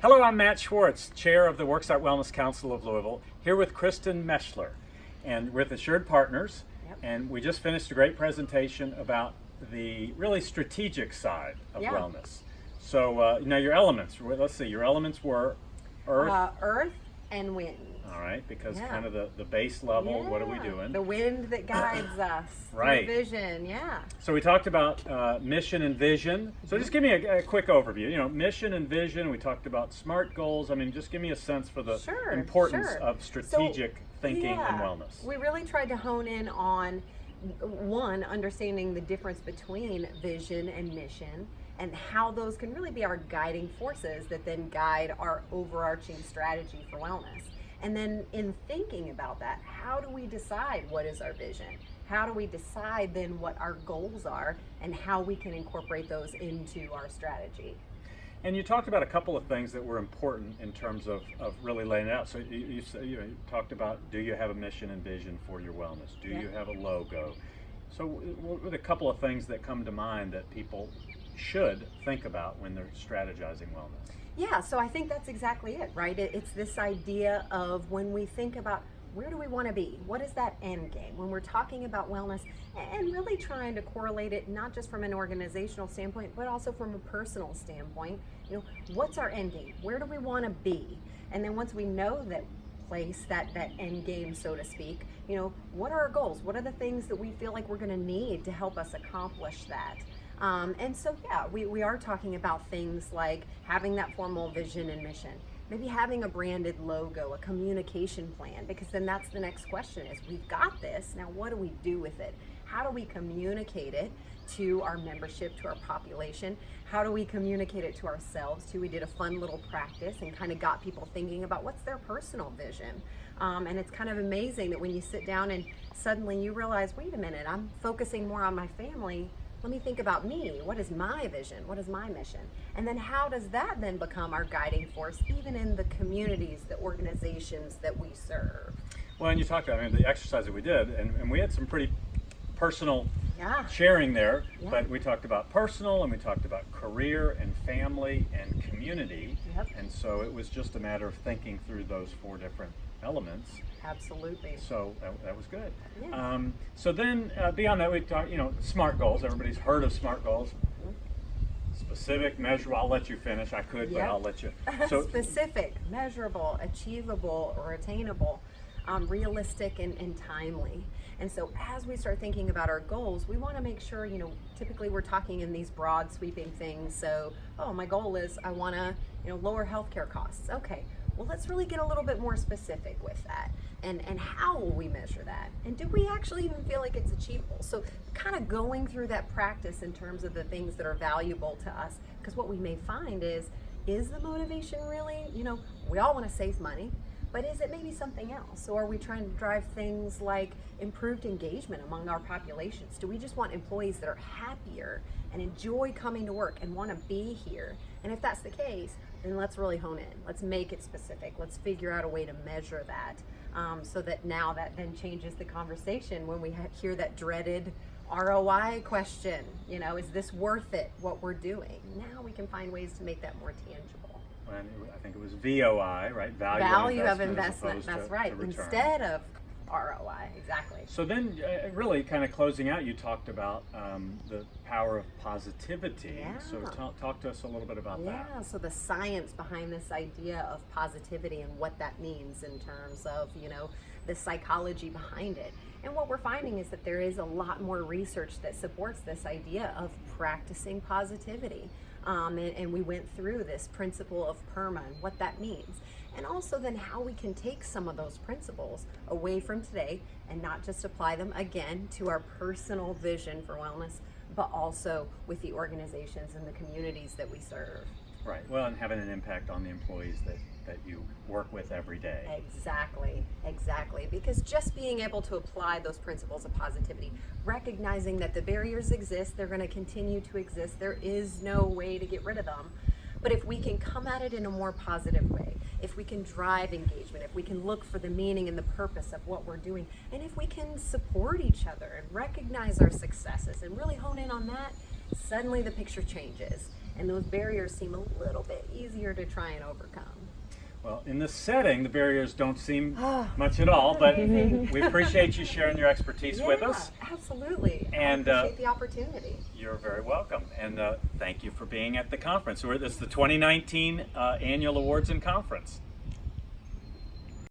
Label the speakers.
Speaker 1: Hello, I'm Matt Schwartz, Chair of the Worksite Wellness Council of Louisville, here with Kristin Meschler, and with Assured Partners. And we just finished a great presentation about the really strategic side of wellness. So now your elements, let's see, your elements were earth.
Speaker 2: Earth and wind.
Speaker 1: All right, because kind of the base level, what are we doing?
Speaker 2: The wind that guides us.
Speaker 1: Right.
Speaker 2: The vision,
Speaker 1: So we talked about mission and vision. So just give me a quick overview. You know, mission and vision. We talked about SMART goals. I mean, just give me a sense for the importance of strategic thinking and wellness.
Speaker 2: We really tried to hone in on, one, understanding the difference between vision and mission, and how those can really be our guiding forces that then guide our overarching strategy for wellness. And then in thinking about that, how do we decide what is our vision? How do we decide then what our goals are and how we can incorporate those into our strategy?
Speaker 1: And you talked about a couple of things that were important in terms of really laying it out. So you talked about, do you have a mission and vision for your wellness? Do you have a logo? So what are the couple of things that come to mind that people should think about when they're strategizing wellness?
Speaker 2: Yeah, so I think that's exactly it, right? It's this idea of when we think about where do we want to be? What is that end game? When we're talking about wellness and really trying to correlate it not just from an organizational standpoint, but also from a personal standpoint, you know, what's our end game? Where do we want to be? And then once we know that place, that end game, so to speak, you know, what are our goals? What are the things that we feel like we're going to need to help us accomplish that? And so, we are talking about things like having that formal vision and mission, maybe having a branded logo, a communication plan, because then that's the next question is, we've got this, now what do we do with it? How do we communicate it to our membership, to our population? How do we communicate it to ourselves too? We did a fun little practice and kind of got people thinking about what's their personal vision. And it's kind of amazing that when you sit down and suddenly you realize, wait a minute, I'm focusing more on my family. Let me think about me. What is my vision? What is my mission? And then how does that then become our guiding force, even in the communities, the organizations that we serve?
Speaker 1: Well, and you talked about the exercise that we did, and we had some pretty personal sharing there, but we talked about personal, and we talked about career and family and community, and so it was just a matter of thinking through those four different elements.
Speaker 2: Absolutely.
Speaker 1: So that was good. So then beyond that, we talked, SMART goals. Everybody's heard of SMART goals. Specific, measurable. I'll let you finish. I could, but I'll let you.
Speaker 2: So specific, measurable, achievable, or attainable, realistic, and timely. And so as we start thinking about our goals, we want to make sure, typically we're talking in these broad sweeping things. So, my goal is I want to, lower healthcare costs. Okay. Well, let's really get a little bit more specific with that. And how will we measure that? And do we actually even feel like it's achievable? So kind of going through that practice in terms of the things that are valuable to us, because what we may find is the motivation really, we all want to save money, but is it maybe something else? Or are we trying to drive things like improved engagement among our populations? Do we just want employees that are happier and enjoy coming to work and want to be here? And if that's the case, then let's really hone in. Let's make it specific. Let's figure out a way to measure that, so that now that then changes the conversation when we hear that dreaded ROI question. Is this worth it, what we're doing? Now we can find ways to make that more tangible.
Speaker 1: And I think it was VOI, right?
Speaker 2: Value of investment. That's right. Instead of ROI, exactly.
Speaker 1: So then really kind of closing out, you talked about the power of positivity. So talk to us a little bit about that.
Speaker 2: Yeah, so the science behind this idea of positivity and what that means in terms of, the psychology behind it. And what we're finding is that there is a lot more research that supports this idea of practicing positivity. And we went through this principle of PERMA and what that means. And also then how we can take some of those principles away from today and not just apply them again to our personal vision for wellness, but also with the organizations and the communities that we serve.
Speaker 1: Right. Well, and having an impact on the employees that you work with every day.
Speaker 2: Exactly. Because just being able to apply those principles of positivity, recognizing that the barriers exist, they're going to continue to exist, there is no way to get rid of them. But if we can come at it in a more positive way, if we can drive engagement, if we can look for the meaning and the purpose of what we're doing, and if we can support each other and recognize our successes and really hone in on that, suddenly the picture changes. and those barriers seem a little bit easier to try and overcome.
Speaker 1: Well, in this setting, the barriers don't seem much at all, but we appreciate you sharing your expertise with us.
Speaker 2: Absolutely.
Speaker 1: And
Speaker 2: I appreciate the opportunity.
Speaker 1: You're very welcome, and thank you for being at the conference. This is the 2019 Annual Awards and Conference.